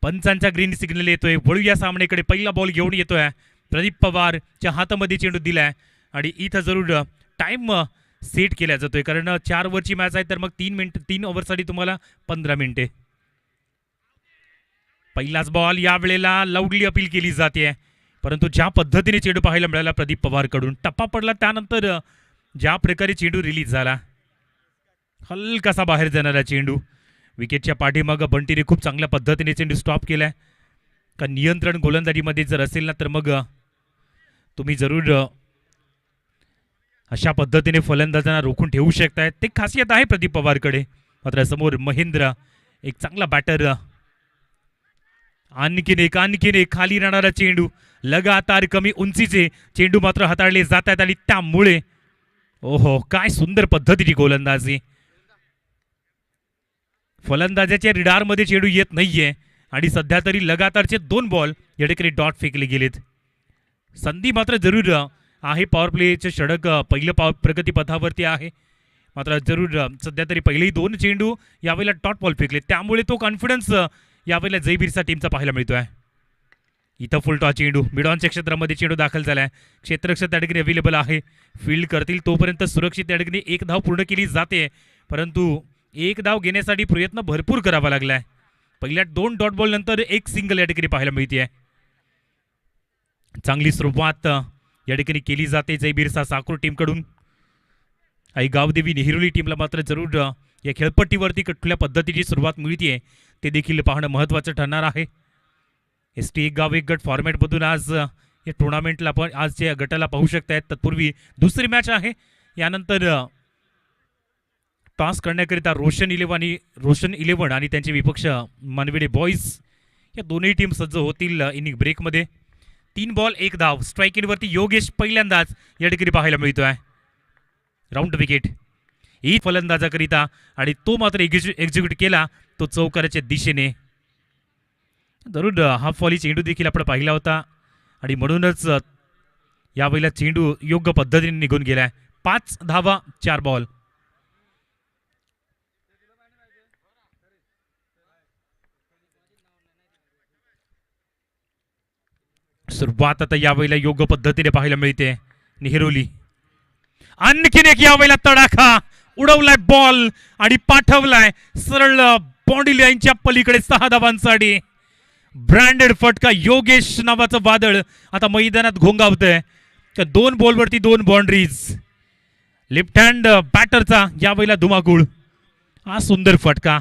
पंचांचा green signal येतोय. वळूया सामन्याकडे. पहिला बॉल घेऊन येतोय प्रदीप पवारच्या हातामध्ये चेंडू दिलाय आणि इथं जरूर टाइम सेट केला जातोय, कारण 4 ओव्हरची मॅच आहे तर मग 3 ओव्हरसाठी तुम्हाला 15 मिनिटे. पहिलाच बॉल यावेळेला लाऊडली अपील केली जाते, परंतु ज्या पद्धतीने चेंडू पाहायला मिळाला प्रदीप पवारकडून, टप्पा पडला त्यानंतर ज्या प्रकारे चेंडू रिलीज झाला, हलकासा बाहेर जाणारा चेंडू. विकेटच्या पाठीमागं बंटीने खूप चांगल्या पद्धतीने चेंडू स्टॉप केलाय. का नियंत्रण गोलंदाजीमध्ये जर असेल ना तर मग तुम्ही जरूर अशा पद्धतीने फलंदाजांना रोखून ठेवू शकताय. ते खासियत आहे प्रदीप पवारकडे. मात्र समोर महेंद्र एक चांगला बॅटर. आणखीन एक खाली राहणारा चेंडू. लगातार कमी उंचीचे चेंडू मात्र हाताळले जात आहेत आणि त्यामुळे ओहो काय सुंदर पद्धतीची गोलंदाजी. फलंदाजाच्या रिडारमध्ये चेंडू येत नाहीये आणि सध्या तरी लगातारचे 2 बॉल या ठिकाणी डॉट फेकले गेलेत. संधी मात्र जरूर आहे. पॉवर प्लेचे षटक पहिलं प्रगतीपथावरती आहे. मात्र जरूर सध्या तरी पहिलेही 2 चेंडू यावेळेला डॉट बॉल फेकले, त्यामुळे तो कॉन्फिडन्स यावेळेला जयबीरचा टीमचा पाहायला मिळतोय. इथं फुल टॉस चेंडू मिडॉनच्या क्षेत्रामध्ये चेंडू दाखल झालाय. क्षेत्ररक्षक त्या ठिकाणी अवेलेबल आहे. फील्ड करतील तोपर्यंत सुरक्षित त्या ठिकाणी 1 धाव पूर्ण केली जाते, परंतु 1 धाव घेण्यासाठी प्रयत्न भरपूर करावा लागलाय. पहिल्या 2 डॉट बॉल नंतर 1 सिंगल या ठिकाणी पाहायला मिळते. चांगली सुरुवात या ठिकाणी केली जाते जयबीरसा साकूर टीमकडून. आई गावदेवी नेहरुली टीमला मात्र जरूर या खेळपट्टीवरती कुठल्या पद्धतीची सुरुवात मिळते ते देखील पाहणं महत्त्वाचं ठरणार आहे. ST एक गाव एक गट फॉर्मॅटमधून आज या टुर्नामेंटला पण आज या गटाला पाहू शकतायत. तत्पूर्वी दुसरी मॅच आहे. यानंतर टॉस करण्याकरिता रोशन इलेव्हन आणि त्यांचे विपक्ष मानवेडे बॉईज या दोन्ही टीम सज्ज होतील इनिंग ब्रेकमध्ये. 3 बॉल 1 धाव. स्ट्राईक इनवरती योगेश पहिल्यांदाच या ठिकाणी पाहायला मिळतोय. राऊंड विकेट ही फलंदाजाकरिता आणि तो मात्र एक्झिक्यूट केला तो चौकाराच्या दिशेने. जरूर हाफ फॉली चेंडू देखील आपण पाहिला होता आणि म्हणूनच यावेळेला चेंडू योग्य पद्धतीने निघून गेलाय. 5 धावा 4 बॉल. सुरुवात आता यावेळेला योग्य पद्धतीने पाहायला मिळते. नेहरुली आणखीन एक यावेळेला तडाखा. उडवलाय बॉल आणि पाठवलाय सरळ बाउंड्री लाईनच्या पलीकडे 6 धावांसाठी. ब्रँडेड फटका. योगेश नावाचं वादळ आता मैदानात घोंगावतंय. 2 बॉलवरती 2 बाउंड्रीज. लेफ्ट हँड बॅटरचा यावेळेला धुमाकूळ. हा सुंदर फटका.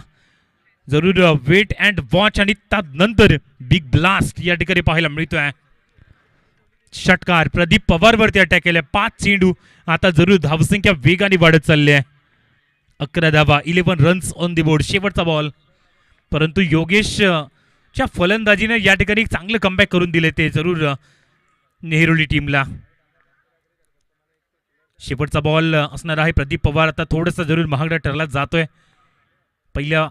जरूर वेट अँड वॉच आणि त्यानंतर बिग ब्लास्ट या ठिकाणी पाहायला मिळतोय. षटकार प्रदीप पवारवरती अटॅक केलाय. 5 चेंडू. आता जरूर धावसंख्या वेगाने वाढत चालली आहे. 11 धावा 11 रन्स ऑन द बोर्ड. शेवटचा बॉल, परंतु योगेशच्या फलंदाजीने या ठिकाणी चांगलं कमबॅक करून दिले ते जरूर नेहरुली टीमला. शेवटचा बॉल असणार आहे. प्रदीप पवार आता थोडंसं जरूर महागडा ठरला जातोय. पहिल्या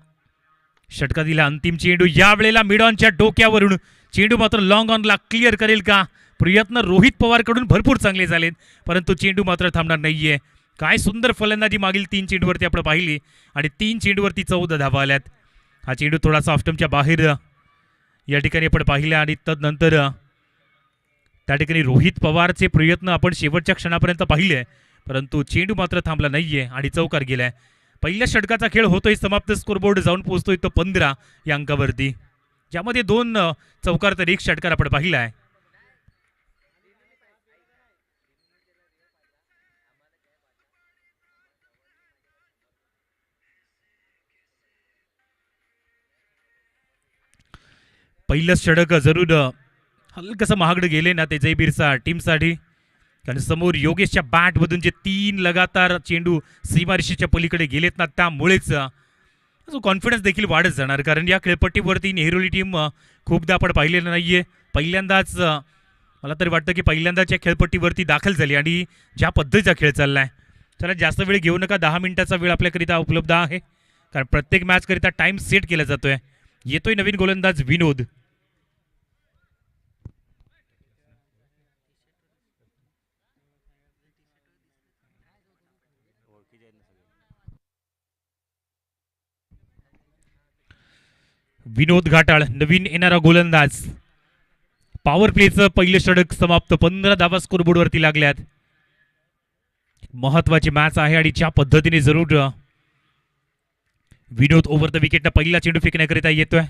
षटकातील अंतिम चेंडू यावेळेला मिडॉनच्या डोक्यावरून चेंडू मात्र लॉंग ऑनला क्लिअर करेल का? प्रयत्न रोहित पवारकडून भरपूर चांगले झालेत, परंतु चेंडू मात्र थांबणार नाहीये. काय सुंदर फलंदाजी मागील 3 चेंडूवरती आपण पाहिली आणि 3 चेंडूवरती 14 धावा आल्यात. हा चेंडू थोडासा ऑफस्टमच्या बाहेर या ठिकाणी आपण पाहिला आणि तदनंतर त्या ठिकाणी रोहित पवारचे प्रयत्न आपण शेवटच्या क्षणापर्यंत पाहिले, परंतु चेंडू मात्र थांबला नाहीये आणि चौकार गेलाय. पहिल्या षटकाचा खेळ होतोय समाप्त. स्कोरबोर्ड जाऊन पोहोचतोय तो 15 या अंकावरती, ज्यामध्ये 2 चौकार तर 1 षटकार आपण पाहिला आहे. पहिलं षटक जरूर हलकसं महागडं गेले ना ते जयबीरचा टीमसाठी, कारण समोर योगेशच्या बॅटमधून जे 3 लगातार चेंडू सीमारेषेच्या पलीकडे गेलेत ना, त्यामुळेच जो कॉन्फिडन्स देखील वाढत जाणार. कारण या खेळपट्टीवरती नेहरुली टीम खूपदा आपण पाहिलेलं नाहीये. पहिल्यांदाच मला तरी वाटतं की पहिल्यांदाच या खेळपट्टीवरती दाखल झाली आणि ज्या पद्धतीचा खेळ चाललाय. चला जास्त वेळ घेऊ नका. 10 मिनिटाचा वेळ आपल्याकरिता उपलब्ध आहे, कारण प्रत्येक मॅचकरिता टाइम सेट केला जातोय. येतोय नवीन गोलंदाज विनोद. विनोद घाटाळ नवीन येणारा गोलंदाज. पॉवर प्लेचं पहिलं षटक समाप्त. 15 धावा स्कोरबोर्डवरती लागल्यात. महत्वाची मॅच आहे आणि ज्या पद्धतीने जरूर विनोद ओव्हर द विकेटनं पहिला चेंडू फेकण्याकरिता येतोय.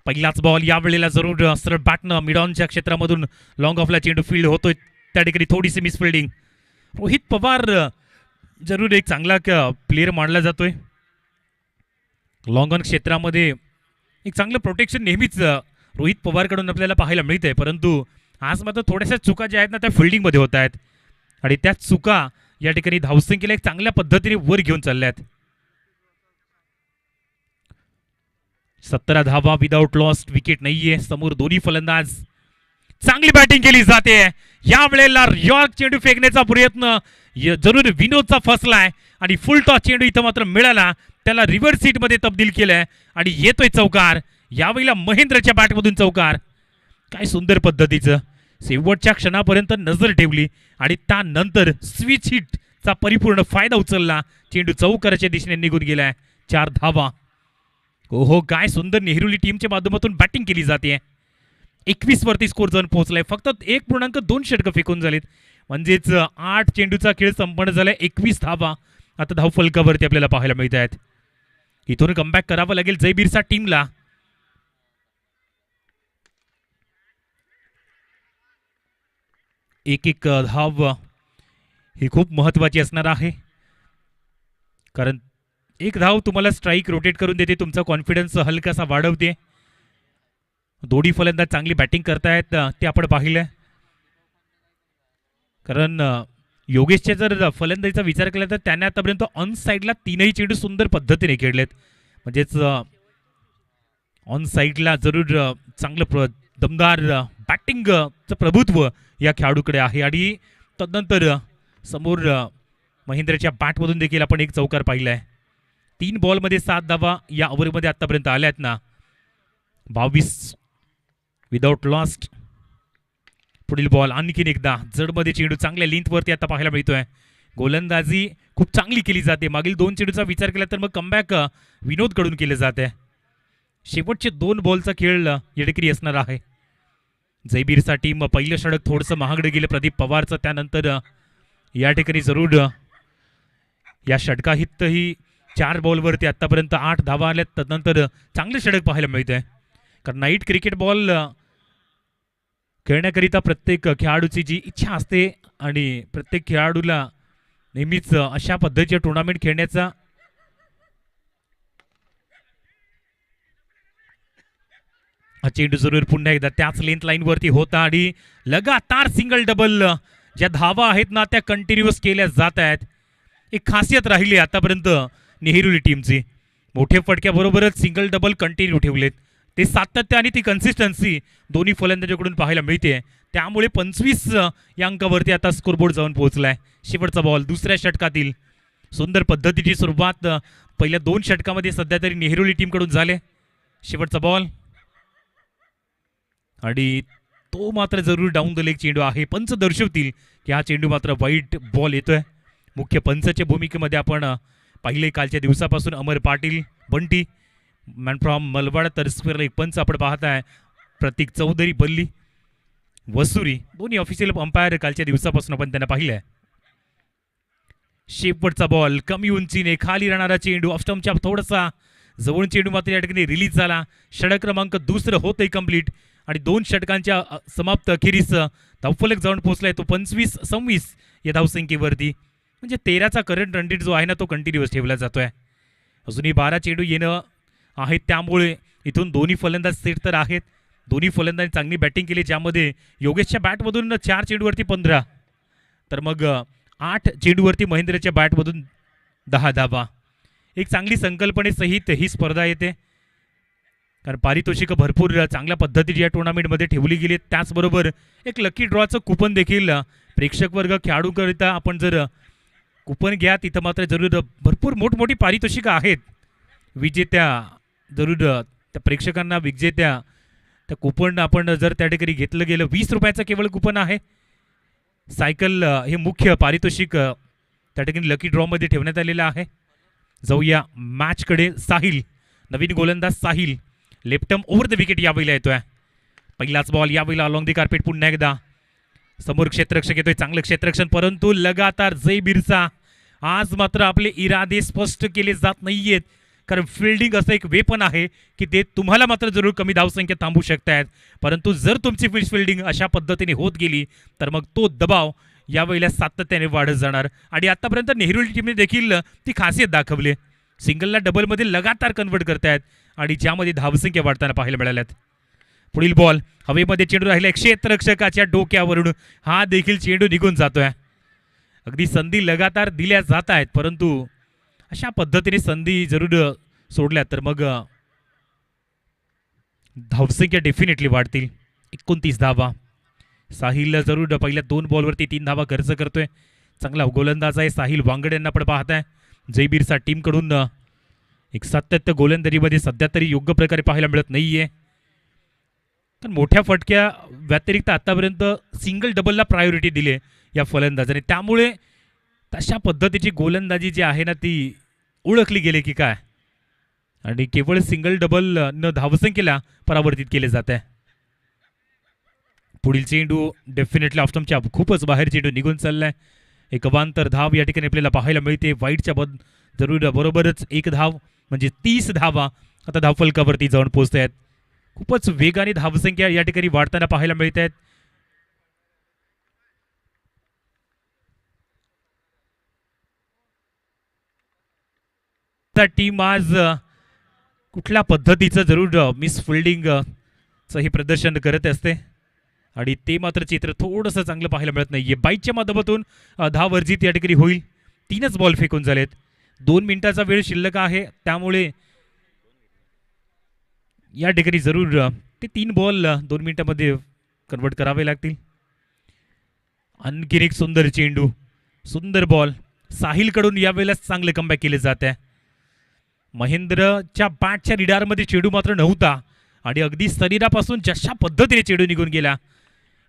पहिलाच बॉल यावेळेला जरूर सरळ बॅटनं मिडॉनच्या क्षेत्रामधून लॉंग ऑफला चेंडू फील्ड होतोय. त्या ठिकाणी थोडीशी मिसफिल्डिंग. रोहित पवार जरूर एक चांगला प्लेअर मानला जातोय. लॉंग ऑन क्षेत्रामध्ये एक चांगलं प्रोटेक्शन नेहमीच रोहित पवारकडून आपल्याला पाहायला मिळतंय. परंतु आज मात्र थोड्याशा चुका ज्या आहेत ना त्या फिल्डिंगमध्ये होत आहेत आणि त्या चुका या ठिकाणी धावसंख्येला एक चांगल्या पद्धतीने वर घेऊन चालल्यात. 17 धावा विदाउट लॉस्ट. विकेट नाहीये. समोर दोन्ही फलंदाज. चांगली बॅटिंग केली जाते. या वेळेला यॉर्क चेंडू फेकण्याचा प्रयत्न जरूर विनोदचा फसलाय आणि फुल टॉस चेंडू इथं मात्र मिळाला. त्याला रिव्हर्स सीट मध्ये तब्दील केलंय आणि येतोय चौकार. यावेळेला महेंद्रच्या बॅटमधून चौकार. काय सुंदर पद्धतीचं शेवटच्या क्षणापर्यंत नजर ठेवली आणि त्यानंतर स्विच हिटचा परिपूर्ण फायदा उचलला. चेंडू चौकाराच्या दिशेने निघून गेलाय. 4 धावा. ओहो काय सुंदर नेहरूली टीमच्या माध्यमातून बॅटिंग केली जाते. 21 वरती स्कोर जाऊन पोहोचलाय. फक्त 1.2 षटकं फेकून झालीत. म्हणजेच 8 चेंडूचा खेळ संपन्न झालाय. 21 धावा आता धावफलकावरती आपल्याला पाहायला मिळत आहेत. इथून कमबॅक करावं लागेल जयबीरचा टीमला. एक धाव ही खूप महत्वाची असणार आहे. कारण एक धाव तुम्हाला स्ट्राईक रोटेट करून देते. तुमचा कॉन्फिडन्स हलकासा वाढवते. दोन्ही फलंदाज चांगली बॅटिंग करतायत ते आपण पाहिलंय. कारण योगेशच्या जर फलंदाजीचा विचार केला तर त्याने आतापर्यंत ऑन साईडला 3ही चेंडू सुंदर पद्धतीने खेळलेत. म्हणजेच ऑन साईडला जरूर चांगलं दमदार बॅटिंगचं प्रभुत्व या खेळाडूकडे आहे. आणि तदनंतर समोर महेंद्रच्या बॅटमधून देखील आपण एक चौकार पाहिलाय. 3 बॉलमध्ये 7 धावा या ओव्हरमध्ये आतापर्यंत आल्यात ना. 22 विदाउट लॉस्ट. पुढील बॉल आणखीन एकदा जडमध्ये चेंडू चांगल्या लेंथवरती आता पाहायला मिळतोय. गोलंदाजी खूप चांगली केली जाते. मागील 2 चेंडूचा विचार केला तर मग कमबॅक विनोदकडून केले जाते. शेवटचे 2 बॉलचा खेळ या ठिकाणी असणार आहे. जयबीरचा टीम पहिलं षटक थोडंसं महागडं गेलं प्रदीप पवारचं. त्यानंतर या ठिकाणी जरूर या षटकाहितही 4 बॉलवरती आतापर्यंत 8 धावा आल्यात. त्यानंतर चांगलं षटक पाहायला मिळतंय. कारण नाईट क्रिकेट बॉल खेळण्याकरिता प्रत्येक खेळाडूची जी इच्छा असते आणि प्रत्येक खेळाडूला नेहमीच अशा पद्धतीचे टुर्नामेंट खेळण्याचा हा चेंडू जरूर पुन्हा एकदा त्याच लेंथ लाईनवरती होता आणि लगातार सिंगल डबल ज्या धावा आहेत ना त्या कंटिन्युअस केल्या जात आहेत. एक खासियत राहिली आतापर्यंत नेहरूली टीमची. मोठ्या फटक्याबरोबरच सिंगल डबल कंटिन्यू ठेवलेत. ते सातत्य आणि ती कन्सिस्टन्सी दोन्ही फलंदाजांकडून पाहायला मिळते. त्यामुळे 25 या अंकावरती आता स्कोरबोर्ड जाऊन पोहोचलाय. शेवटचा बॉल दुसऱ्या षटकातील. सुंदर पद्धतीची सुरुवात पहिल्या 2 षटकामध्ये सध्या तरी नेहरूली टीमकडून झाले. शेवटचा बॉल आणि तो मात्र जरूर डाऊन द लेग चेंडू आहे. पंच दर्शवतील की हा चेंडू मात्र वाईट बॉल येतोय. मुख्य पंचच्या भूमिकेमध्ये आपण पाहिले कालच्या दिवसापासून अमर पाटील बंटी मॅन फ्रॉम मलबाड. तर स्क्वेअरला एक पंच आपण पाहताय प्रतीक चौधरी बल्ली वसुरी. दोन्ही ऑफिशियल अंपायर कालच्या दिवसापासून आपण त्यांना पाहिलंय. शेवटचा बॉल कमी उंचीने खाली राहणारा चेंडू ऑफस्टम्पच्या थोडासा जवळ चेंडू मात्र या ठिकाणी रिलीज झाला. षटक क्रमांक 2 होतंय कंप्लीट आणि 2 षटकांच्या समाप्त अखेरीस धावफलक जाऊन पोहोचलाय तो 25-26 या धावसंख्येवरती. म्हणजे 13चा करंट रन रेट जो आहे ना तो कंटिन्युअस ठेवला जातोय. अजूनही 12 चेंडू येणं आहेत. त्यामुळे इथून दोन्ही फलंदाज सेट तर आहेत. दोन्ही फलंदाजांनी चांगली बॅटिंग केली. ज्यामध्ये योगेशच्या बॅटमधून 4 चेंडूवरती 15 तर मग 8 चेंडूवरती महेंद्रच्या बॅटमधून 10 धावा. एक चांगली संकल्पनेसहित ही स्पर्धा येते. कारण पारितोषिकं भरपूर चांगल्या पद्धतीने या टुर्नामेंटमध्ये ठेवली गेली. त्याचबरोबर एक लकी ड्रॉचं कुपन देखील प्रेक्षक वर्ग खेळाडूकरिता आपण जर कुपन घ्या तिथं मात्र जरूर भरपूर मोठमोठी पारितोषिकं आहेत. विजेत्या जरूर त्या प्रेक्षकांना विजेत्या त्या कुपन आपण जर त्या ठिकाणी घेतलं गेलं 20 रुपयाचं केवळ कुपन आहे. सायकल हे मुख्य पारितोषिक त्या ठिकाणी लकी ड्रॉमध्ये ठेवण्यात आलेलं आहे. जाऊया मॅचकडे. साहिल नवीन गोलंदाज Sahil left-arm over the wicket यावेळेला येतोय. पहिलाच बॉल यावेळेला अलॉंग द कार्पेट पुन्हा एकदा समोर क्षेत्ररक्षक येतोय, चांगलं क्षेत्ररक्षण, परंतु लगातार जय बिरसा आज मात्र आपले इरादे स्पष्ट केले जात नाहीयेत. कारण फिल्डिंग असं एक वेपन आहे की ते तुम्हाला मात्र जरूर कमी धावसंख्या थांबू शकतायत, परंतु जर तुमची फिल्डिंग अशा पद्धतीने होत गेली तर मग तो दबाव यावेळेला सातत्याने वाढत जाणार. आणि आतापर्यंत नेहरूली टीमने देखील ती खासियत दाखवली, सिंगलला डबलमध्ये लगातार कन्वर्ट करतायत आणि ज्यामध्ये धावसंख्या वाढताना पाहायला मिळाल्यात. पुढील बॉल हवेमध्ये चेंडू राहिला क्षेत्ररक्षकाच्या डोक्यावरून, हा देखील चेंडू निघून जातोय. अगदी संधी लगातार दिल्या जात आहेत, परंतु अशा पद्धतीने संधी जरूर सोडल्या तर मग धावसंख्या डेफिनेटली वाढतील. 29 धावा. साहिल जरूर पहिल्या 2 बॉलवरती 3 धावा खर्च करतोय. चांगला गोलंदाज आहे साहिल वांगडे यांना पण पाहताय. जयबीरसा टीमकडून एक सातत्य गोलंदाजीमध्ये सध्या तरी योग्य प्रकारे पाहायला मिळत नाहीये. तर मोठ्या फटक्या व्यतिरिक्त आतापर्यंत सिंगल डबलला प्रायोरिटी दिली या फलंदाजाने, त्यामुळे तशा पद्धतीची गोलंदाजी जी आहे ना ती ओळखली गेली की काय, आणि केवळ सिंगल डबल न धावसंख्येला परावर्तित केले जात आहे. पुढील चेंडू डेफिनेटली ऑफस्टंपच्या खूपच बाहेर चेंडू निघून चाललाय. एक अवांतर धाव या ठिकाणी आपल्याला पाहायला मिळते. वाईटच्या जरूर बरोबरच एक धाव म्हणजे 30 धावा आता धावफलकावरती जाऊन पोहोचत आहेत. खूपच वेगाने धावसंख्या या ठिकाणी वाढताना पाहायला मिळत आहेत. टीम आज कुठल्या पद्धतीचं जरूर मिस फिल्डिंगचं हे प्रदर्शन करत असते आणि ते मात्र चित्र थोडंसं चांगलं पाहायला मिळत नाहीये. बाईकच्या माध्यमातून धाव वर्जित या ठिकाणी होईल. 3च बॉल फेकून झालेत. 2 मिनिटाचा वेळ शिल्लक आहे, त्यामुळे या ठिकाणी जरूर ते 3 बॉल 2 मिनिटांमध्ये कन्वर्ट करावे लागतील. आणखीन एक सुंदर चेंडू, सुंदर बॉल साहिलकडून यावेळेला चांगले कमबॅक केले जात आहे. महेंद्रच्या बॅटच्या रिडारमध्ये चेंडू मात्र नव्हता आणि अगदी शरीरापासून जशा पद्धतीने चेंडू निघून गेला,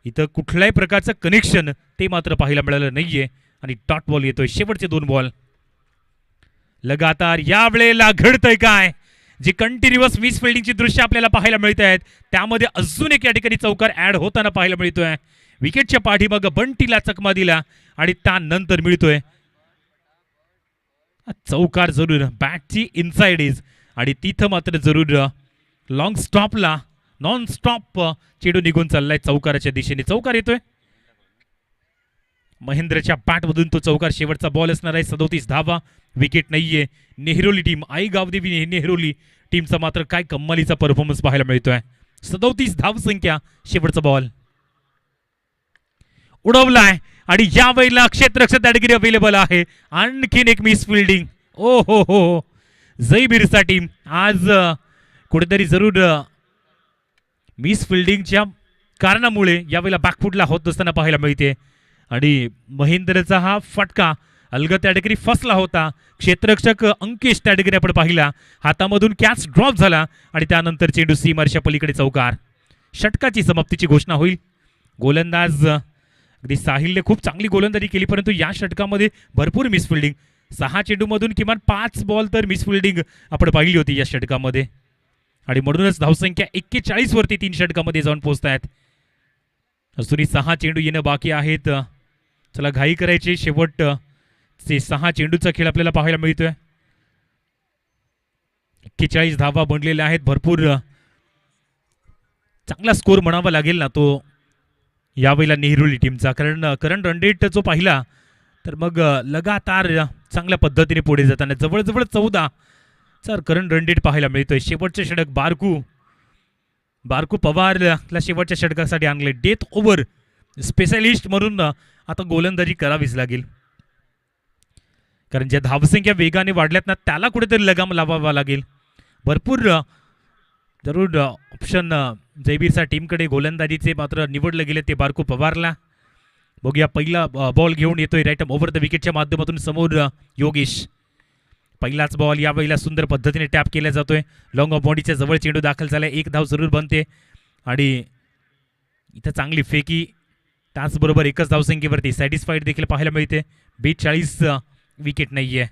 इथं कुठल्याही प्रकारचं कनेक्शन ते मात्र पाहायला मिळालं नाहीये आणि डॉट बॉल येतोय. शेवटचे 2 बॉल लगातार यावेळेला घडतंय काय, जी कंटिन्युअस मिस फिल्डिंगची दृश्य आपल्याला पाहायला मिळत आहेत, त्यामध्ये अजून एक या ठिकाणी चौकार ऍड होताना पाहायला मिळतोय. विकेटच्या पाठीमाग बंटीला चकमा दिला आणि त्यानंतर मिळतोय चौकार जरूर बॅटची इनसाइड इज, आणि तिथं मात्र जरूर लॉंग स्टॉपला नॉन स्टॉप चेंडू निघून चाललाय चौकाराच्या दिशेने. चौकार येतोय महेंद्रच्या बॅटमधून, तो चौकार शेवटचा बॉल असणार आहे. 37 धावा. विकेट नाहीये. नेहरूली टीम, आई गावदेवी नेहरूली टीमचा मात्र काय कम्मालीचा परफॉर्मन्स पाहायला मिळतोय. 37 धावसंख्या. शेवटचा बॉल उडवलाय आणि या वेळेला क्षेत्ररक्षक कॅटेगरी अवेलेबल आहे. आणखीन एक मिस फिल्डिंग. ओ हो हो, जय बिरसा टीम आज कुठेतरी जरूर मिस फिल्डिंगच्या कारणामुळे यावेळेला बॅकफुटला होत असताना पाहायला मिळते आणि महेंद्रचा हा फटका अलगत त्या ठिकाणी फसला होता. क्षेत्ररक्षक अंकेश त्या ठिकाणी आपण पाहिला, हातामधून कॅच ड्रॉप झाला आणि त्यानंतर चेंडू सीमारच्या पलीकडे चौकार. षटकाची समाप्तीची घोषणा होईल. गोलंदाज अगदी साहिलने खूप चांगली गोलंदाजी केली, परंतु या षटकामध्ये भरपूर मिस फिल्डिंग. 6 चेंडूमधून किमान 5 बॉल तर मिस फिल्डिंग आपण पाहिली होती या षटकामध्ये आणि म्हणूनच धावसंख्या 41 वरती 3 षटकामध्ये जाऊन पोहोचतायत. अजूनही 6 चेंडू येणं बाकी आहेत. चला घाई करायची. शेवट 6 चेंडूचा खेळ आपल्याला पाहायला मिळतोय. 41 धावा बनलेल्या आहेत. भरपूर चांगला स्कोर म्हणावा लागेल ना तो यावेळेला नेहरूली टीमचा, कारण करंट रन रेट जो पाहिला तर मग लगातार चांगल्या पद्धतीने पुढे जाताना जवळजवळ 14 करंट रन रेट पाहायला मिळतोय. शेवटचे षटक बारकू पवारला शेवटच्या षटकासाठी आणले. डेथ ओव्हर स्पेशलिस्ट म्हणून आता गोलंदाजी करावीच लागेल, कारण ज्या धावसंख्या वेगाने वाढल्यात ना त्याला कुठेतरी लगाम लावावा लागेल. भरपूर जरूर ऑप्शन जयबीरसा टीमकडे गोलंदाजीचे मात्र निवडले गेले ते बारकू पवारला. बघूया पहिला बॉल घेऊन येतोय राईट ओव्हर द विकेटच्या माध्यमातून समोर योगेश. पहिलाच बॉल यावेळेला सुंदर पद्धतीने टॅप केला जातोय. लॉंग ऑफ बॉडीच्या जवळ चेंडू दाखल झालाय. 1 धाव जरूर बनते आणि इथं चांगली फेकी, त्याचबरोबर एकच धावसंख्येवरती सॅटिस्फाईड देखील पाहायला मिळते. 42 विकेट नाहीये.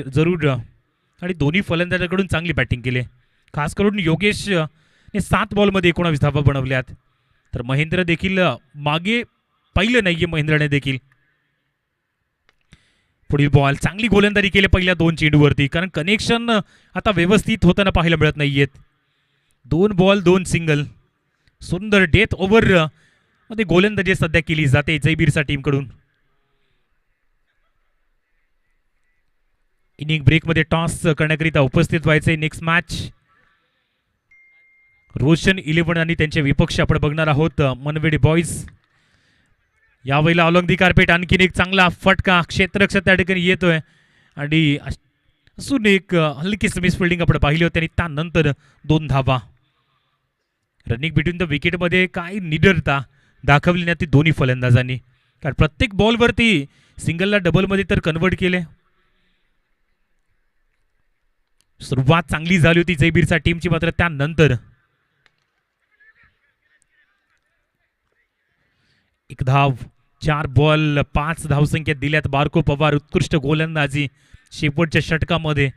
जरूर आणि दोन्ही फलंदाजाकडून चांगली बॅटिंग केली. खास करून योगेश ने 7 बॉलमध्ये 19 धावा बनवल्यात. तर महेंद्र देखील मागे पाहिलं नाहीये महेंद्रने देखील. पुढील बॉल चांगली गोलंदाजी केली पहिल्या 2 चेंडूवरती, कारण कनेक्शन आता व्यवस्थित होताना पाहायला मिळत नाहीयेत. 2 बॉल 2 सिंगल. सुंदर डेथ ओव्हर मध्ये गोलंदाजी सध्या केली जाते जयबीरचा टीमकडून. इनिंग ब्रेकमध्ये टॉस करण्याकरिता उपस्थित व्हायचे. नेक्स्ट मॅच रोशन 11 आणि त्यांचे विपक्ष आपण बघणार आहोत मनवेडे बॉईज. यावेळेला अलॉंग दी कार्पेट आणखीन एक चांगला फटका क्षेत्ररक्षक त्या ठिकाणी येतोय आणि असून एक हलकी मिस फिल्डिंग आपण पाहिली होती आणि त्यानंतर 2 धावा. रनिंग बिटवीन द विकेटमध्ये काय निडरता दाखवली नाही ती दोन्ही फलंदाजांनी, कारण प्रत्येक बॉलवरती सिंगलला डबलमध्ये तर कन्वर्ट केले. सुरुवात चांगली झाली होती जयबीरच्या टीमची, मात्र त्यानंतर 1 धाव, 4 बॉल 5 धावसंख्या दिल्यात. बारको पवार उत्कृष्ट गोलंदाजी शेवटच्या षटकामध्ये,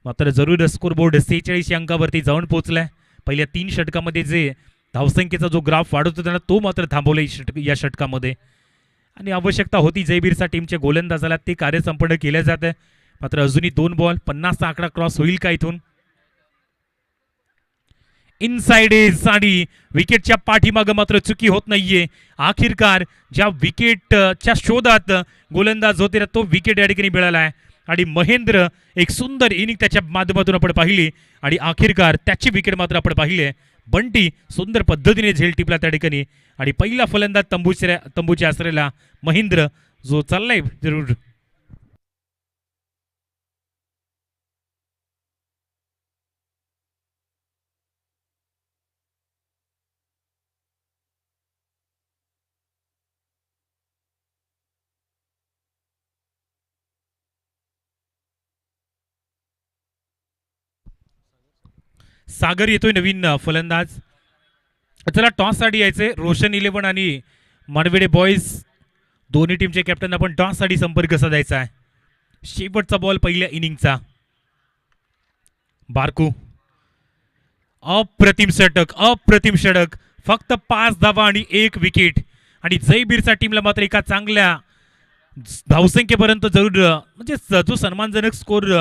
मात्र जरूर स्कोरबोर्ड 46 अंकावरती जाऊन पोहोचलाय. पहिल्या 3 षटकामध्ये जे धावसंख्येचा जो ग्राफ वाढत होता ना तो मात्र थांबवला या षटकामध्ये, आणि आवश्यकता होती जयबीरच्या टीमच्या गोलंदाजाला ते कार्य संपन्न केले जात आहे. मात्र अजूनही 2 बॉल 50चा आकडा क्रॉस होईल का इथून. इनसाइड एज आणि विकेटच्या पाठीमागं मात्र चुकी होत नाहीये. आखिरकार ज्या विकेटच्या शोधात गोलंदाज होते तो विकेट या ठिकाणी मिळाला आहे आणि महेंद्र एक सुंदर इनिंग त्याच्या माध्यमातून आपण पाहिली आणि आखिरकार त्याची विकेट मात्र आपण पाहिली आहे. बंटी सुंदर पद्धतीने झेल टिपला त्या ठिकाणी आणि पहिला फलंदाज तंबूच्या आसरेला महेंद्र जो चाललाय जरूर. सागर येतोय नवीन फलंदाज. चला टॉस साठी यायचे. रोशन 11 आणि मनवेडे बॉईज दोन्ही टीमचे कॅप्टन आपण टॉस साठी संपर्क साधायचा आहे. शेवटचा बॉल पहिल्या इनिंगचा. बारकू अप्रतिम षटक, फक्त 5 धावा आणि 1 विकेट आणि जयबीरच्या टीमला मात्र एका चांगल्या धावसंख्येपर्यंत जरूर म्हणजे जो सन्मानजनक स्कोर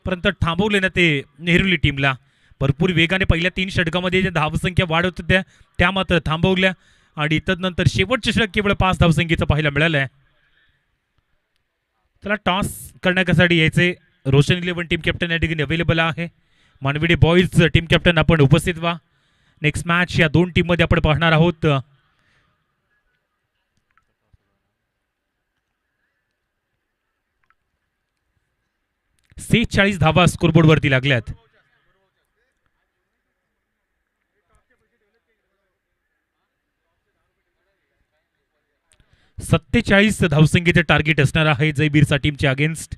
पर्यंत थांबवले ना ते नेहरुली टीमला. भरपूर वेगाने पहिल्या 3 षटकामध्ये ज्या धावसंख्या वाढत होत्या त्या मात्र थांबवल्या आणि तदनंतर शेवटचे षटक केवळ 5 धावसंख्येचं पाहायला मिळालं आहे. त्याला टॉस करण्यासाठी यायचे. रोशन 11 टीम कॅप्टन या ठिकाणी अवेलेबल आहे. मानवेडे बॉईज टीम कॅप्टन आपण उपस्थित व्हा. नेक्स्ट मॅच या 2 टीम मध्ये आपण पाहणार आहोत. से 40 धावा स्कोरबोर्ड वरती लागल्यात. 47 धावसंख्येचे टार्गेट असणार आहे जयबीरच्या टीमच्या अगेन्स्ट.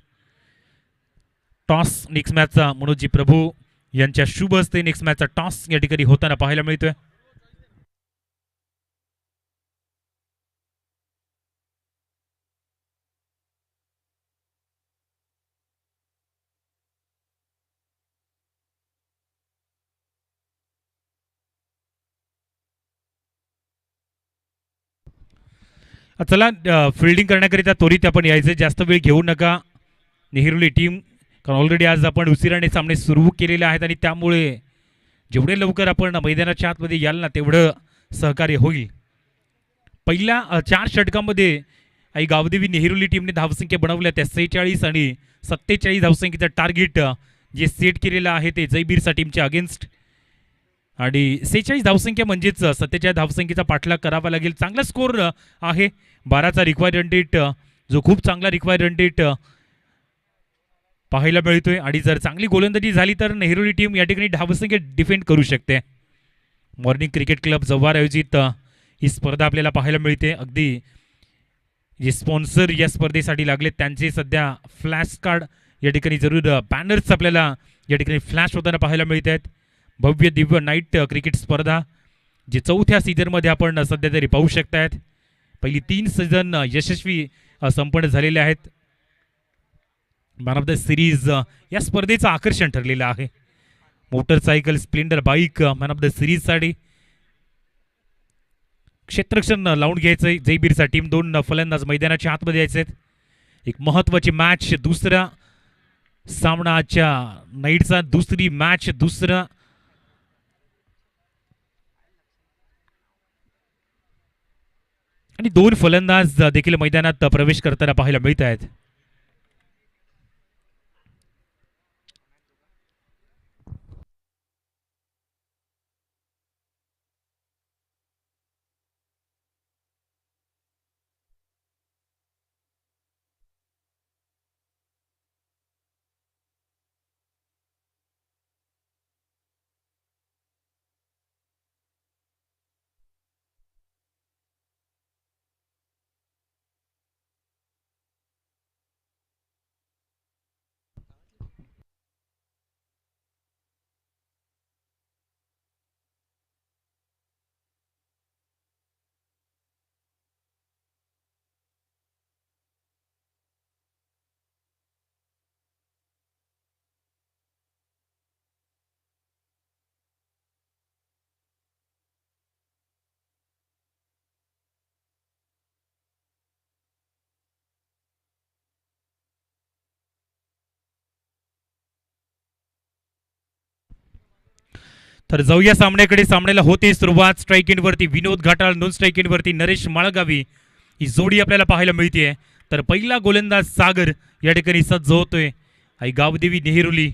टॉस नेक्स्ट मॅचचा मनोजी प्रभू यांच्या शुभ हस्ते नेक्स्ट मॅचचा टॉस या ठिकाणी होताना पाहायला मिळतोय. चला फिल्डिंग करण्याकरिता त्वरित आपण यायचे. जास्त वेळ घेऊ नका नेहरुली टीम, कारण ऑलरेडी आज आपण उशिराने सामने सुरू केलेले आहेत आणि त्यामुळे जेवढे लवकर आपण मैदानाच्या आतमध्ये याल ना तेवढं सहकार्य होईल. पहिल्या 4 षटकामध्ये आई गावदेवी नेहरुली टीमने धावसंख्या बनवल्या त्या 46 आणि 47 धावसंख्येचं टार्गेट जे सेट केलेलं आहे ते जयबीरच्या टीमच्या अगेन्स्ट. आणि 46 धावसंख्या म्हणजेच 47 धावसंख्येचा पाठलाग करावा लागेल. चांगला स्कोर आहे. 12चा रिक्वायर्ड रन रेट जो खूप चांगला रिक्वायर्ड रन रेट पाहायला मिळतोय आणि जर चांगली गोलंदाजी झाली तर नेहरुली टीम या ठिकाणी धावसंख्या डिफेंड करू शकते. मॉर्निंग क्रिकेट क्लब जव्हार आयोजित ही स्पर्धा आपल्याला पाहायला मिळते. अगदी जे स्पॉन्सर या स्पर्धेसाठी लागले त्यांचे सध्या फ्लॅश कार्ड या ठिकाणी जरूर बॅनर्स आपल्याला या ठिकाणी फ्लॅश होताना पाहायला मिळत आहेत. भव्य दिव्य नाईट क्रिकेट स्पर्धा जे 4थ्या सीझनमध्ये आपण सध्या तरी पाहू शकतायत. पहिली 3 सीझन यशस्वी संपन्न झालेले आहेत. मॅन ऑफ द सिरीज या स्पर्धेचं आकर्षण ठरलेलं आहे. Motorcycle Splendor bike man of the series साठी क्षेत्ररक्षण लावून घ्यायचंय जयबीरचा टीम. 2 फलंदाज मैदानाच्या आतमध्ये यायचे. एक महत्वाची मॅच, दुसरा सामनाच्या नाईटचा दुसरी मॅच, दुसरा आणि 2 फलंदाज देखील मैदानात प्रवेश करताना पाहायला मिळत आहेत. तर जाऊया सामन्याकडे. सामन्याला होते सुरुवात. स्ट्राईक एंडवरती विनोद घाटाळ, नॉन स्ट्राईक एंडवरती नरेश माळगावी ही जोडी आपल्याला पाहायला मिळते. तर पहिला गोलंदाज सागर या ठिकाणी सज्ज होतोय. आई गावदेवी नेहरुली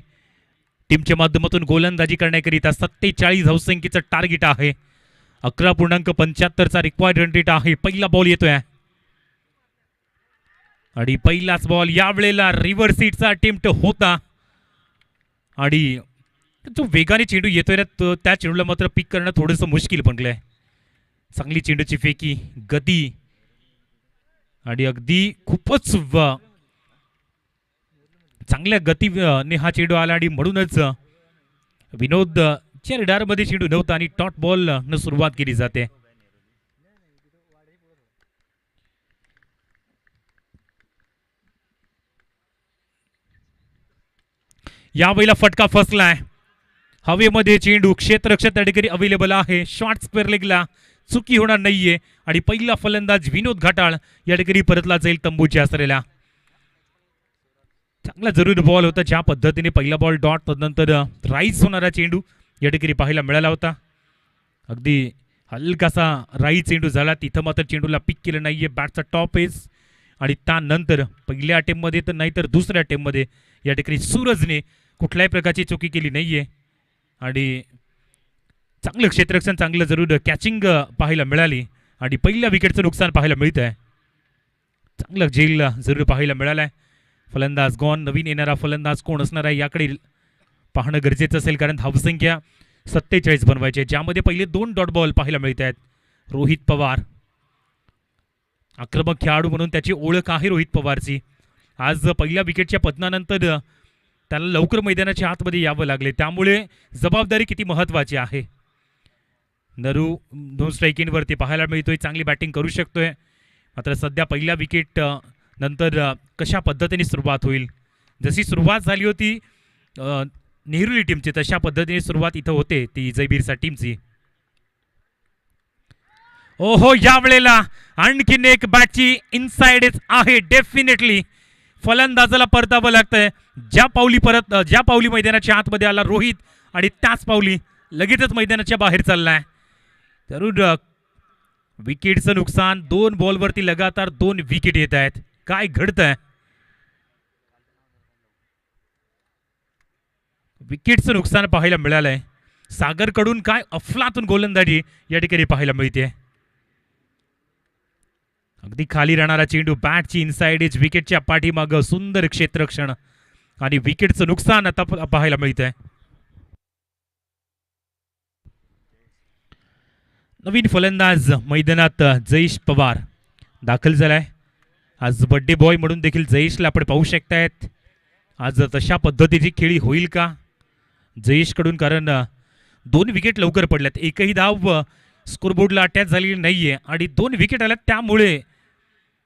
टीमच्या माध्यमातून गोलंदाजी करण्याकरिता 47 धावसंख्येचं टार्गेट आहे. 11.75चा रिक्वायर्ड रन रेट आहे. पहिला बॉल येतोय आणि पहिलाच बॉल यावेळेला रिव्हर्स हिटचा अटेम्प्ट होता आणि जो वेगाने चेंडू येतोय ना त्या चेंडूला मात्र पिक करणं थोडंसं मुश्किल बनलंय. चांगली चेंडूची फेकी, गती आणि अगदी खूपच चांगल्या गतीने हा चेंडू आला आणि म्हणूनच विनोदच्या रडारमध्ये चेंडू नव्हता आणि डॉट बॉल न सुरुवात केली जाते. यावेळेला फटका फसलाय. हवेमध्ये चेंडू, क्षेत्ररक्षक त्या ठिकाणी अवेलेबल आहे. शॉर्ट स्क्वेअर लेगला चुकी होणार नाहीये आणि पहिला फलंदाज विनोद घाटाळ या ठिकाणी परतला जाईल तंबूच्या असलेला. चांगला जरूर बॉल होता. ज्या पद्धतीने पहिला बॉल डॉट, नंतर राईज होणारा चेंडू या ठिकाणी पाहायला मिळाला होता. अगदी हलकासा राईज चेंडू झाला, तिथं मात्र चेंडूला पिक केलं नाहीये. बॅटचा टॉप एज आणि त्यानंतर पहिल्या अटेम्पमध्ये तर नाहीतर दुसऱ्या अटेम्पमध्ये या ठिकाणी सूरजने कुठल्याही प्रकारची चुकी केली नाहीये आणि चांगलं क्षेत्ररक्षण, चांगलं जरूर कॅचिंग पाहायला मिळाली आणि पहिल्या विकेटचं नुकसान पाहायला मिळत आहे. चांगलं झेल जरूर पाहायला मिळालाय. फलंदाज गॉन, नवीन येणारा फलंदाज कोण असणार आहे याकडे पाहणं गरजेचं असेल, कारण धावसंख्या 47 बनवायचे, ज्यामध्ये पहिले 2 डॉट बॉल पाहायला मिळत आहेत. रोहित पवार आक्रमक खेळाडू म्हणून त्याची ओळख आहे रोहित पवारची. आज पहिल्या विकेटच्या पतनानंतर त्याला लवकर मैदानाच्या आतमध्ये यावं लागले, त्यामुळे जबाबदारी किती महत्त्वाची आहे. नरू 2 स्ट्राईकिंगवरती पाहायला मिळतोय, चांगली बॅटिंग करू शकतोय. मात्र सध्या पहिल्या विकेट नंतर कशा पद्धतीने सुरुवात होईल, जशी सुरुवात झाली होती नेहरुली टीमची तशा पद्धतीने सुरुवात इथं होते ती जयबीरसा टीमची. ओहो, यावेळेला आणखीन एक बॅटची इनसाइडच आहे. डेफिनेटली फलंदाजाला परतावं लागतंय. ज्या पावली मैदानाच्या आतमध्ये आला रोहित आणि त्याच पावली लगेचच मैदानाच्या बाहेर चाललाय. जरूर विकेटचं नुकसान. 2 बॉलवरती लगातार 2 विकेट येत आहेत. काय घडतंय? विकेटचं नुकसान पाहायला मिळालंय. सागरकडून काय अफलातून गोलंदाजी या ठिकाणी पाहायला मिळते. अगदी खाली राहणारा चेंडू, बॅटची इनसाइड एज, विकेटच्या पाठीमागं सुंदर क्षेत्ररक्षण आणि विकेटचं नुकसान आता पाहायला मिळतंय. नवीन फलंदाज मैदानात जयेश पवार दाखल झालाय. आज बर्थडे बॉय म्हणून देखील जयेशला आपण पाहू शकतायत. आज तशा पद्धतीची खेळी होईल का जयेशकडून, कारण 2 विकेट लवकर पडल्यात, एकही धाव स्कोरबोर्डला अटॅच झालेली नाहीये आणि 2 विकेट आल्यात, त्यामुळे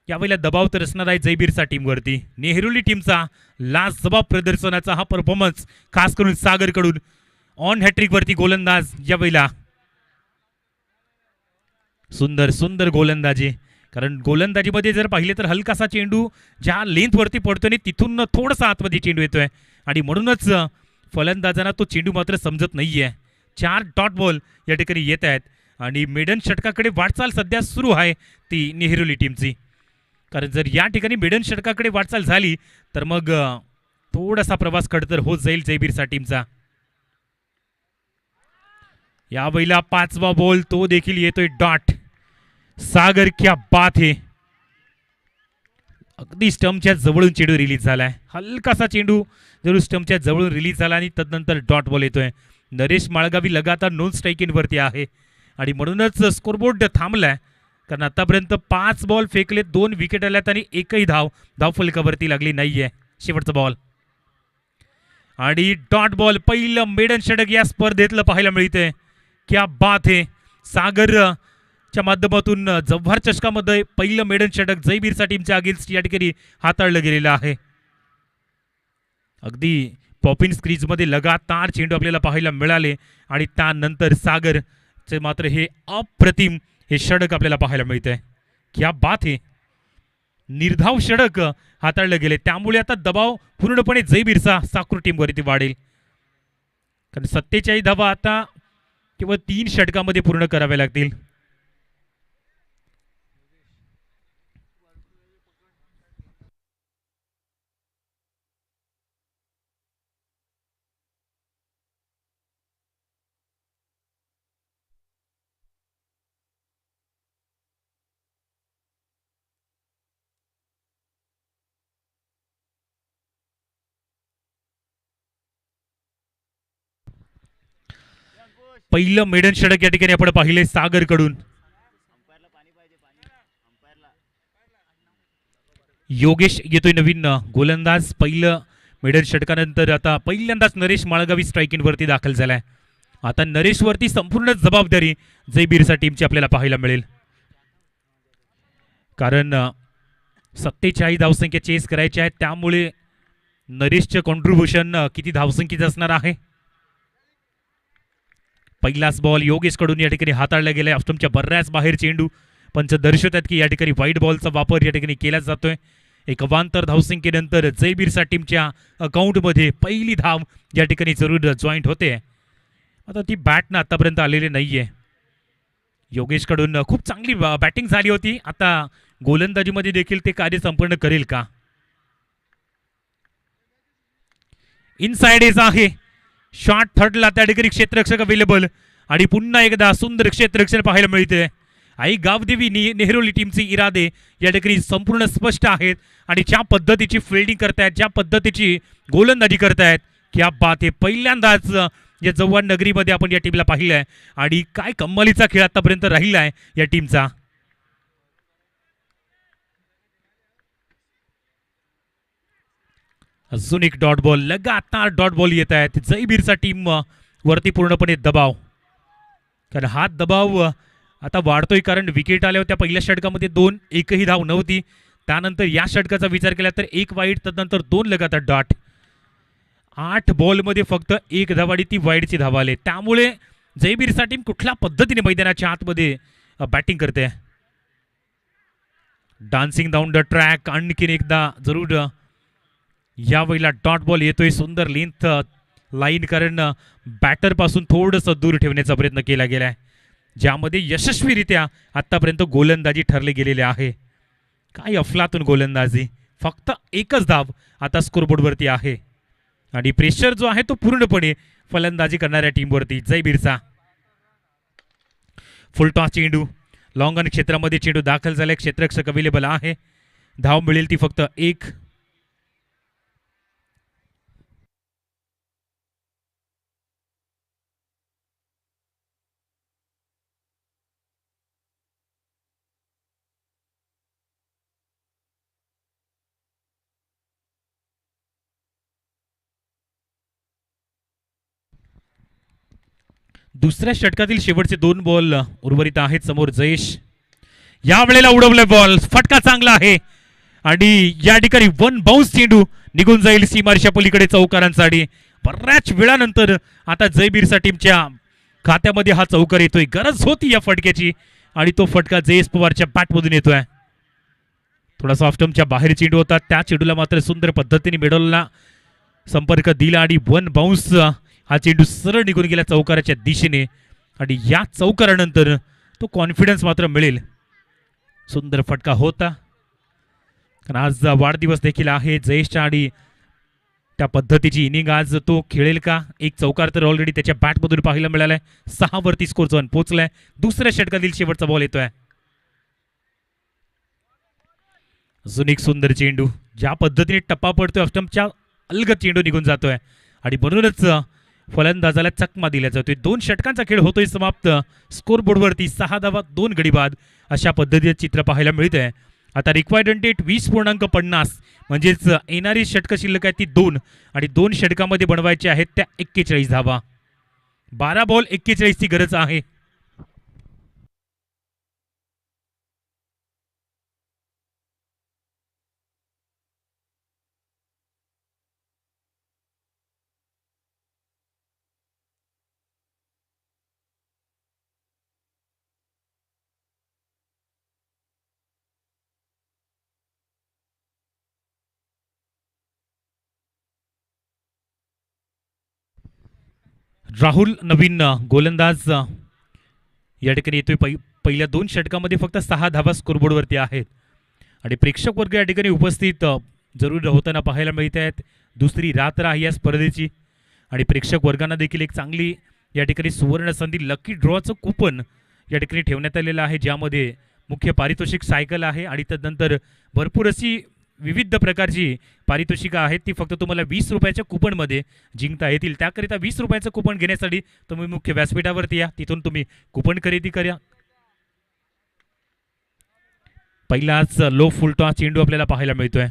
यावेळेला दबाव तर असणार आहे जयबीरचा टीमवरती. नेहरूली टीमचा लाजवाब प्रदर्शनाचा हा परफॉर्मन्स खास करून सागरकडून. ऑन हॅट्रिक वरती गोलंदाज यावेळेला. सुंदर सुंदर गोलंदाजी. कारण गोलंदाजीमध्ये जर पाहिले तर हलकासा चेंडू ज्या लेंथवरती पडतोय आणि तिथून थोडासा आतमध्ये चेंडू येतोय आणि म्हणूनच फलंदाजांना तो चेंडू मात्र समजत नाहीये. 4 डॉट बॉल या ठिकाणी येत आहेत आणि मेडन षटकाकडे वाटचाल सध्या सुरू आहे ती नेहरूली टीमची. कारण जर या ठिकाणी मेडन षटकाकडे वाटचाल झाली तर मग थोडासा प्रवास खडतर होत जाईल जयबीरचा टीमचा. यावेळेला 5वा बॉल तो देखील येतोय डॉट. सागर क्या बात है. अगदी स्टंपच्या जवळून चेंडू रिलीज झालाय. हलकासा चेंडू जरूर स्टंपच्या जवळून रिलीज झाला आणि तदनंतर डॉट बॉल येतोय. नरेश माळगावी लगातार नॉन स्ट्राईक वरती आहे आणि म्हणूनच स्कोरबोर्ड थांबलाय. कारण आतापर्यंत 5 बॉल फेकले, 2 विकेट आल्यात आणि एकही धावफलकावरती लागली नाहीये. शेवटचा बॉल आणि डॉट बॉल. पहिलं मेडन षटक या स्पर्धेतलं पाहायला मिळते. क्या बात है. सागरच्या माध्यमातून जव्हार चषकामध्ये पहिलं मेडन षटक जयबीरचा टीमच्या अगेन्स्ट या ठिकाणी हाताळलं गेलेलं आहे. अगदी पॉपिन स्क्रीजमध्ये लगातार चेंडू आपल्याला पाहायला मिळाले आणि त्यानंतर सागरचे मात्र हे अप्रतिम हे षटक आपल्याला पाहायला मिळतंय. क्या बात है. निर्धाव षटक हाताळले गेले. त्यामुळे आता दबाव पूर्णपणे जयबीरचा साकूर टीमवरती वाढेल. कारण 47 धावा आता केवळ 3 षटकामध्ये पूर्ण कराव्या लागतील. पहिलं मेडन षटक या ठिकाणी आपण पाहिले सागरकडून. योगेश येतोय नवीन गोलंदाज. पहिलं मेडन षटकानंतर आता पहिल्यांदाच नरेश माळगावी स्ट्राईक वरती दाखल झालाय. आता नरेश वरती संपूर्ण जबाबदारी जयबीरचा टीमची आपल्याला पाहायला मिळेल. कारण 47 धावसंख्या चेस करायची आहे. त्यामुळे नरेशचं कॉन्ट्रीब्युशन किती धावसंख्येचं असणार आहे. पहिलाच बॉल योगेशकडून या ठिकाणी हाताळला गेलाय. ऑस्टमच्या बऱ्याच बाहेर चेंडू. पंच दर्शवतात की या ठिकाणी व्हाईट बॉलचा वापर या ठिकाणी केला जातोय. एक अवांतर धावसंख्येनंतर जयबीरचा टीमच्या अकाउंटमध्ये पहिली धाव या ठिकाणी जरूर जॉईंट होते. आता ती बॅटनं आतापर्यंत आलेली नाहीये. योगेशकडून खूप चांगली बॅटिंग झाली होती. आता गोलंदाजीमध्ये देखील ते कार्य संपूर्ण करेल का. इनसाइड एज आहे. शॉट थर्डला त्या ठिकाणी क्षेत्ररक्षक अवेलेबल आणि पुन्हा एकदा सुंदर क्षेत्ररक्षण पाहायला मिळते. आई गावदेवी नेहरूली टीमचे इरादे या ठिकाणी संपूर्ण स्पष्ट आहेत आणि ज्या पद्धतीची फिल्डिंग करतायत, ज्या पद्धतीची गोलंदाजी करतायत, क्या बात आहे. पहिल्यांदाच या जव्हार नगरीमध्ये आपण या टीमला पाहिलंय आणि काय कमालीचा खेळ आतापर्यंत राहिलाय या टीमचा. अजून एक डॉट बॉल. लगातार डॉट बॉल येत आहेत. जयबीरचा टीम वरती पूर्णपणे दबाव. कारण हा दबाव आता वाढतोय कारण विकेट आल्या होत्या पहिल्या षटकामध्ये 2, एकही धाव नव्हती. त्यानंतर या षटकाचा विचार केला तर 1 वाईड, त्यानंतर 2 लगातार डॉट. 8 बॉलमध्ये फक्त 1 धाव आणि ती वाईडची धाव आले. त्यामुळे जयबीरचा टीम कुठल्या पद्धतीने मैदानाच्या आतमध्ये बॅटिंग करते. Dancing down the track. आणखीन एकदा जरूर यावेळेला डॉट बॉल येतोय. सुंदर लेंथ लाईन कारण बॅटर पासून थोडंसं दूर ठेवण्याचा प्रयत्न केला गेलाय, ज्यामध्ये यशस्वीरित्या आतापर्यंत गोलंदाजी ठरले गेलेले आहे. काय अफलातून गोलंदाजी. फक्त 1च धाव आता स्कोरबोर्डवरती आहे आणि प्रेशर जो आहे तो पूर्णपणे फलंदाजी करणाऱ्या टीमवरती जयबीरचा. फुल टॉस चेंडू. लॉंग ऑन क्षेत्रामध्ये चेंडू दाखल झालाय. क्षेत्ररक्षक अवेलेबल आहे. धाव मिळेल ती फक्त 1. दुसऱ्या षटकातील शेवटचे 2 बॉल उर्वरित आहेत. समोर जयेश यावेळेला उडवलाय बॉल, फटका चांगला आहे आणि या ठिकाणी वन बाउन्स चेंडू निघून जाईल सीमारेषा पलीकडे चौकारांसाठी. बऱ्याच वेळानंतर आता जयबीरसा टीमच्या खात्यामध्ये हा चौकार येतोय. गरज होती या फटक्याची आणि तो फटका जयेश पवारच्या बॅटमधून येतोय. थोडासा ऑफ स्टंपच्या बाहेर चेंडू होता, त्या चेंडूला मात्र सुंदर पद्धतीने मिडलला संपर्क दिला आणि वन बाउन्स हा चेंडू सरळ निघून गेला चौकाराच्या दिशेने आणि या चौकारानंतर तो कॉन्फिडन्स मात्र मिळेल. सुंदर फटका होता कारण आज वाढदिवस देखील आहे जयेशच्या आणि त्या पद्धतीची इनिंग आज तो खेळेल का. एक चौकार तर ऑलरेडी त्याच्या बॅटमधून पाहायला मिळालाय. 6 वरती स्कोर झोन पोहोचलाय. दुसऱ्या षटकातील शेवटचा बॉल येतोय. अजून एक सुंदर चेंडू, ज्या पद्धतीने टप्पा पडतोय अष्टमच्या अलगद चेंडू निघून जातोय आणि म्हणूनच फलंदाजाला चकमा दिला जातोय. 2 षटकांचा खेळ होतोय समाप्त. स्कोर बोर्डवरती 6 धावा 2 गडी बाद अशा पद्धतीचे चित्र पाहायला मिळतंय. आता रिक्वायर्ड रन रेट 20.50 म्हणजेच येणारी षटकं शिल्लक आहे ती 2 आणि 2 षटकामध्ये बनवायच्या आहेत त्या 41 धावा. 12 बॉल 41 ची गरज आहे. राहुल नवीन गोलंदाज या ठिकाणी येतोय. पहिल्या 2 षटकामध्ये फक्त 6 धावा स्कोरबोर्डवरती आहेत आणि प्रेक्षक वर्ग या ठिकाणी उपस्थित जरूर होताना पाहायला मिळत आहेत. दुसरी रात्र आहे या स्पर्धेची आणि प्रेक्षक वर्गांना देखील एक चांगली या ठिकाणी सुवर्ण संधी लकी ड्रॉचं कुपन या ठिकाणी ठेवण्यात आलेलं आहे, ज्यामध्ये मुख्य पारितोषिक सायकल आहे आणि त्यानंतर भरपूर अशी विविध प्रकारची पारितोषिकं आहेत. ती फक्त तुम्हाला 20 रुपयाच्या कुपनमध्ये जिंकता येतील. त्याकरिता 20 रुपयाचं कुपन घेण्यासाठी तुम्ही मुख्य व्यासपीठावरती या, तिथून तुम्ही कुपन खरेदी करा. पहिलाच लो फुलटॉस चेंडू आपल्याला पाहायला मिळतोय.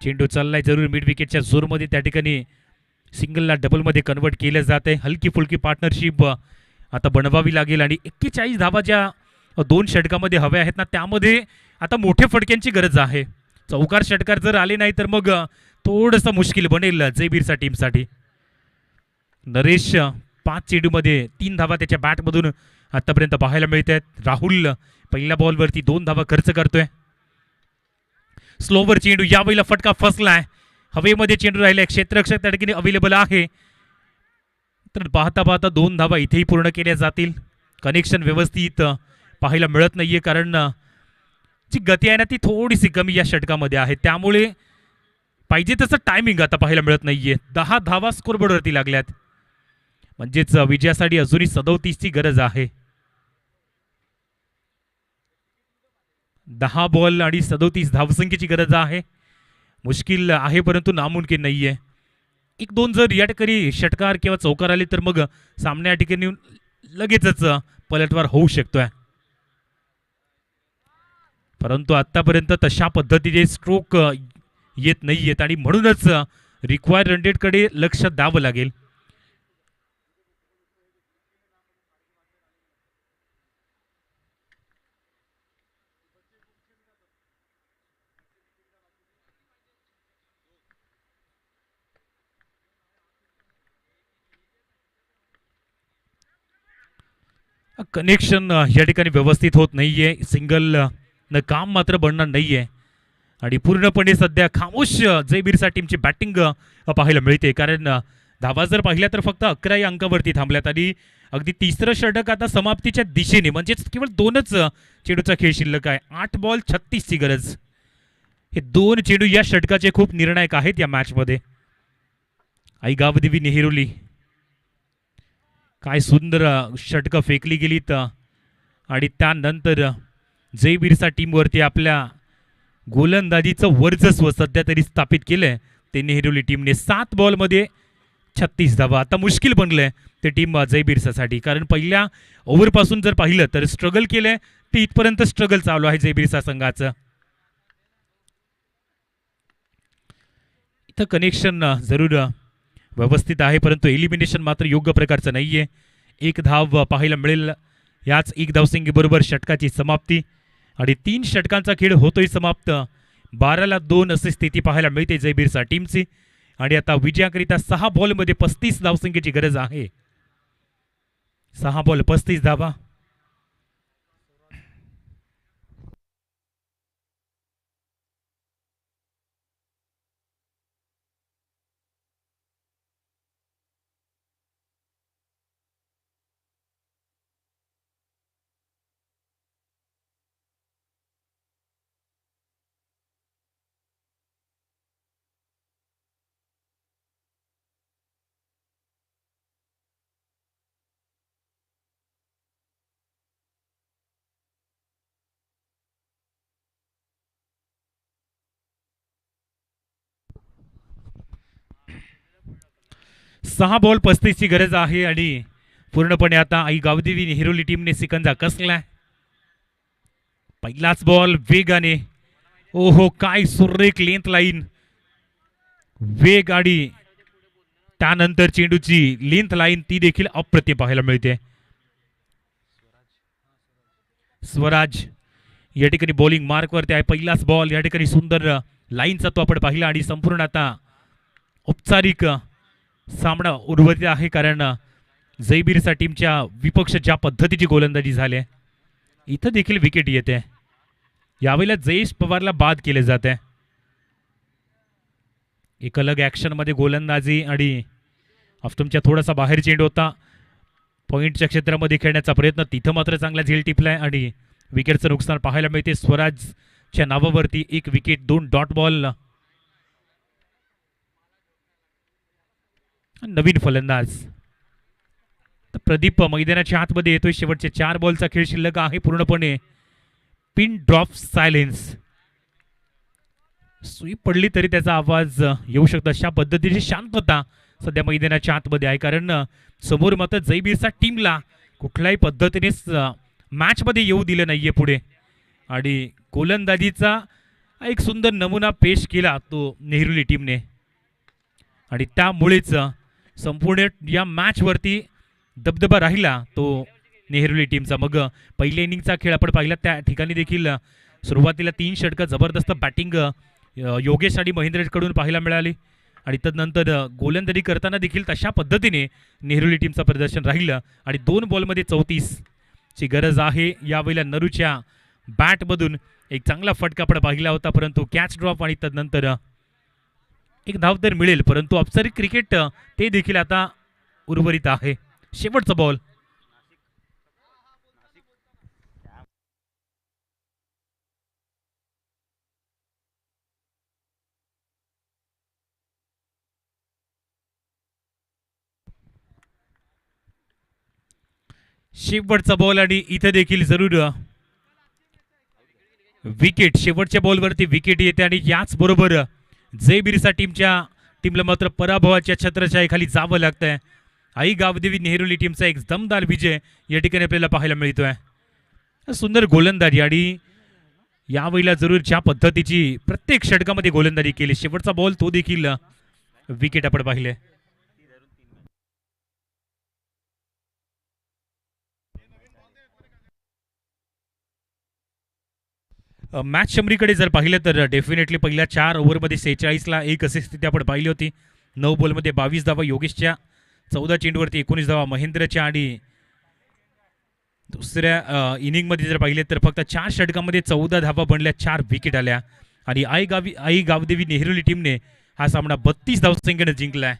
चेंडू चाललाय जरूर मिड विकेटच्या जोरमध्ये, त्या ठिकाणी सिंगलला डबलमध्ये कन्वर्ट केलं जात आहे. हलकी फुलकी पार्टनरशिप आता बनवावी लागेल आणि 41 धावा ज्या 2 षटकामध्ये हव्या आहेत ना, त्यामध्ये आता मोठ्या फटक्यांची गरज आहे. चौकार षटकार जर आले नाही तर मग थोडंसं मुश्किल बनेल जयबीरसा टीमसाठी. नरेश 5 चेंडूमध्ये 3 धावा त्याच्या बॅटमधून आतापर्यंत पाहायला मिळत आहेत. राहुल पहिल्या बॉलवरती 2 धावा खर्च करतोय. स्लोवर चेंडू, यावेळेला फटका फसलाय. हवेमध्ये चेंडू राहिलाय, क्षेत्ररक्षक त्या ठिकाणी अवेलेबल आहे. तर पाहता पाहता 2 धावा इथेही पूर्ण केल्या जातील. कनेक्शन व्यवस्थित पाहायला मिळत नाहीये कारण जी गती आहे ना ती थोडीशी कमी या षटकामध्ये आहे, त्यामुळे पाहिजे तसं टायमिंग आता पाहायला मिळत नाहीये. 10 धावा स्कोरबोर्डवरती लागल्यात, म्हणजेच विजयासाठी अजूनही 37 ची गरज आहे. 10 बॉल आणि 37 धावसंख्येची गरज आहे. मुश्किल आहे परंतु नामुमकिन नाहीये. 1-2 जर या ठिकाणी षटकार किंवा चौकार आले तर मग सामन्या या ठिकाणी लगेचच पलटवार होऊ शकतोय. परंतु आतापर्यंत तशा पद्धतीचे स्ट्रोक येत नाहीयेत आणि म्हणूनच रिक्वायर्ड रन रेटकडे लक्ष द्यावं लागेल. कनेक्शन या ठिकाणी व्यवस्थित होत नाहीये. सिंगल न काम मात्र बनणार नाहीये आणि पूर्णपणे सध्या खामोश जयबीरसा टीमची बॅटिंग पाहायला मिळते, कारण धावा जर पाहिल्या तर फक्त 11 अंकावरती थांबल्यात आणि अगदी तिसरं षटक आता समाप्तीच्या दिशेने, म्हणजेच केवळ 2च चेंडूचा खेळ शिल्लक आहे. 8 बॉल 36 ची गरज. हे 2 चेंडू या षटकाचे खूप निर्णायक आहेत या मॅचमध्ये. आई गावदेवी नेहरुली, काय सुंदर षटकं फेकली गेलीत आणि त्यानंतर जयबीरसा टीमवरती आपल्या गोलंदाजीचं वर्चस्व सध्या तरी स्थापित केलंय ते नेहरुली टीमने. 7 बॉलमध्ये 36 धावा. आता मुश्किल बनलंय ते टीम जयबीरसासाठी, कारण पहिल्या ओव्हरपासून जर पाहिलं तर स्ट्रगल केलंय ते इथपर्यंत स्ट्रगल चालू आहे जयबीरसा संघाचं. इथं कनेक्शन जरूर व्यवस्थित आहे परंतु एलिमिनेशन मात्र योग्य प्रकारचं नाहीये. 1 धाव पाहायला मिळेल. याच 1 धावसंख्येबरोबर षटकाची समाप्ती आणि 3 षटकांचा खेळ होतोय समाप्त. 12-2 अशी स्थिती पाहायला मिळते जयबीरसा टीमची. आणि आता विजयाकरिता 6 बॉलमध्ये 35 धावसंख्येची गरज आहे. 6 बॉल 35 धावा. सहा बॉल 35 ची गरज आहे आणि पूर्णपणे आता आई गावदेवी हिरोली टीमने सिकंजा कसलाय. पहिलाच बॉल वेगाने. ओहो काय सुरेख लेंथ लाईन वेग आणि त्यानंतर चेंडूची लेंथ लाईन ती देखील अप्रतिम पाहायला मिळते. स्वराज या ठिकाणी बॉलिंग मार्क वरती आहे. पहिलाच बॉल या ठिकाणी सुंदर लाईनचा तो आपण पाहिला आणि संपूर्ण आता औपचारिक सामना उर्वरित आहे. कारण जयबीरसा टीमच्या विपक्ष ज्या पद्धतीची गोलंदाजी झाली इथं देखील विकेट येते. यावेळेला जयेश पवारला बाद केले जाते. एक अलग ऍक्शन मध्ये गोलंदाजी आणि तुमच्या थोडासा बाहेर चेंडू होता. पॉइंटच्या क्षेत्रामध्ये खेळण्याचा प्रयत्न तिथं मात्र चांगला झेल टिपलाय आणि विकेटचं नुकसान पाहायला मिळते. स्वराजच्या नावावरती 1 विकेट 2 डॉट बॉल. नवीन फलंदाज प्रदीप मैदानाच्या आतमध्ये येतोय. शेवटचे 4 बॉलचा खेळ शिल्लक आहे. पूर्णपणे पिन ड्रॉप सायलेन्स. स्वीप पडली तरी त्याचा आवाज येऊ शकतो अशा पद्धतीची शांतता सध्या मैदानाच्या आतमध्ये आहे. कारण समोर मात्र जयबीरसा टीमला कुठल्याही पद्धतीने मॅच मध्ये येऊ दिलं नाहीये पुढे आणि गोलंदाजीचा एक सुंदर नमुना पेश केला तो नेहरुली टीमने आणि त्यामुळेच संपूर्ण या मॅच वरती दबदबा राहिला तो नेहरुली टीमचा. मग पहिल्या इनिंगचा खेळ आपण पाहिला त्या ठिकाणी देखील सुरुवातीला 3 षटकं जबरदस्त बॅटिंग योगेश आणि महेंद्रकडून पाहायला मिळाली आणि तदनंतर गोलंदाजी करताना देखील तशा पद्धतीने नेहरुली टीमचं प्रदर्शन राहिलं आणि 2 बॉलमध्ये 34 ची गरज आहे. यावेळेला नरूच्या बॅटमधून एक चांगला फटका आपण पाहिला होता परंतु कॅच ड्रॉप आणि तदनंतर एक धाव तर मिळेल परंतु औपचारिक क्रिकेट ते देखील आता उर्वरित आहे. शेवटचा बॉल. शेवटचा बॉल आणि इथे देखील जरूर विकेट. शेवटच्या बॉलवरती विकेट येते आणि याच बरोबर जयबीरसा टीमला मात्र पराभवाच्या छत्रछायेखाली जावं लागतंय. आई गावदेवी नेहरुली टीमचा एक दमदार विजय या ठिकाणी आपल्याला पाहायला मिळतोय. सुंदर गोलंदाजी आणि यावेळेला जरूर ज्या पद्धतीची प्रत्येक षटकामध्ये गोलंदाजी केली. शेवटचा बॉल तो देखील विकेट आपण पाहिले. मॅच शमरीकडे जर पाहिलं तर डेफिनेटली पहिल्या 4 ओव्हरमध्ये 46ला 1 अशी स्थिती आपण पाहिली होती. 9 बॉलमध्ये 22 धावा योगेशच्या, 14 चेंडूवरती 19 धावा महेंद्रच्या आणि दुसऱ्या इनिंगमध्ये जर पाहिले तर फक्त 4 षटकामध्ये 14 धावा बनल्या, 4 विकेट आल्या आणि आई गावदेवी नेहरुली टीमने हा सामना 32 धावसंख्येने जिंकलाय.